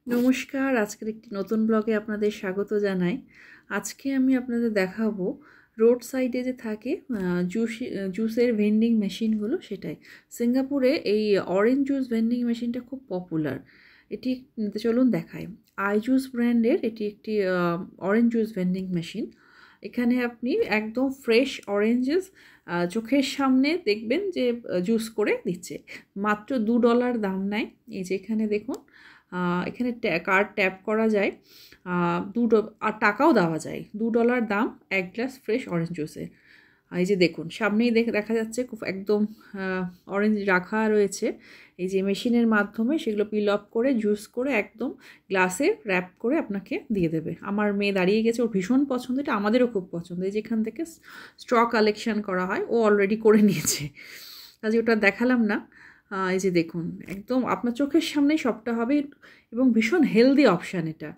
নমস্কার, আজকের একটি নতুন ব্লগে আপনাদের স্বাগত জানাই। আজকে আমি আপনাদের দেখাবো রোড সাইডে যে থাকে জুসের ভেন্ডিং মেশিনগুলো সেটাই। সিঙ্গাপুরে এই অরেঞ্জ জুস ভেন্ডিং মেশিনটা খুব পপুলার। এটি চলুন দেখাই। জুস ব্র্যান্ডের এটি একটি অরেঞ্জ জুস ভেন্ডিং মেশিন। এখানে আপনি একদম ফ্রেশ অরেঞ্জেস চোখের সামনে দেখবেন যে জুস করে দিচ্ছে। মাত্র $2 দাম নেয়। এই যে এখানে দেখুন, এখানে কার্ড ট্যাপ করা যায়, আর টাকাও দেওয়া যায়। $2 দাম এক গ্লাস ফ্রেশ অরেঞ্জ জুসের। এই যে দেখুন, সামনেই দেখা যাচ্ছে খুব একদম অরেঞ্জ রাখা রয়েছে। এই যে মেশিনের মাধ্যমে সেগুলো পিল অফ করে জুস করে একদম গ্লাসে র্যাপ করে আপনাকে দিয়ে দেবে। আমার মেয়ে দাঁড়িয়ে গেছে, ওর ভীষণ পছন্দ, এটা আমাদেরও খুব পছন্দ। এই যেখান থেকে স্ট্র কালেকশন করা হয়, ও অলরেডি করে নিয়েছে, কাজে ওটা দেখালাম না। এই যে দেখুন, একদম আপনার চোখের সামনেই সবটা হবে এবং ভীষণ হেলদি অপশান এটা।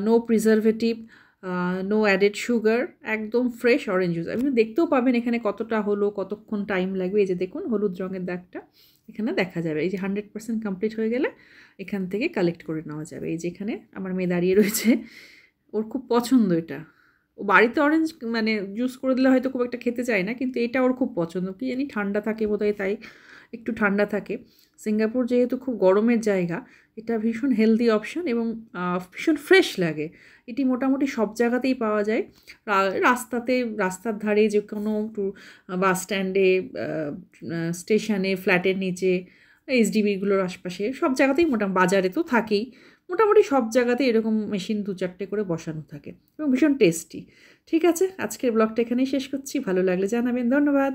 No preservative, no added sugar, একদম ফ্রেশ অরেঞ্জ জুস। আপনি দেখতেও পাবেন এখানে কতটা হলো, কতক্ষণ টাইম লাগবে। এই যে দেখুন, হলুদ রঙের দাগটা এখানে দেখা যাবে। এই যে 100% কমপ্লিট হয়ে গেলে এখান থেকে কালেক্ট করে নেওয়া যাবে। এই যে এখানে আমার মেয়ে দাঁড়িয়ে রয়েছে, ওর খুব পছন্দ এটা। ও বাড়িতে অরেঞ্জ মানে জুস করে দিলে হয়তো খুব একটা খেতে চায় না, কিন্তু এটা ওর খুব পছন্দ। কি জানি ঠান্ডা থাকে বোধহয়, তাই একটু ঠান্ডা থাকে। সিঙ্গাপুর যেহেতু খুব গরমের জায়গা, এটা ভীষণ হেলদি অপশান এবং ভীষণ ফ্রেশ লাগে। এটি মোটামুটি সব জায়গাতেই পাওয়া যায়। রাস্তার ধারে, যে কোনো বাস স্ট্যান্ডে, স্টেশনে, ফ্ল্যাটের নিচে, এইচডিবিগুলোর আশপাশে সব জায়গাতেই, বাজারে তো থাকেই। মোটামুটি সব জায়গাতেই এরকম মেশিন 2-4টে করে বসানো থাকে এবং ভীষণ টেস্টি। ঠিক আছে, আজকের ব্লগটা এখানেই শেষ করছি। ভালো লাগলে জানাবেন। ধন্যবাদ।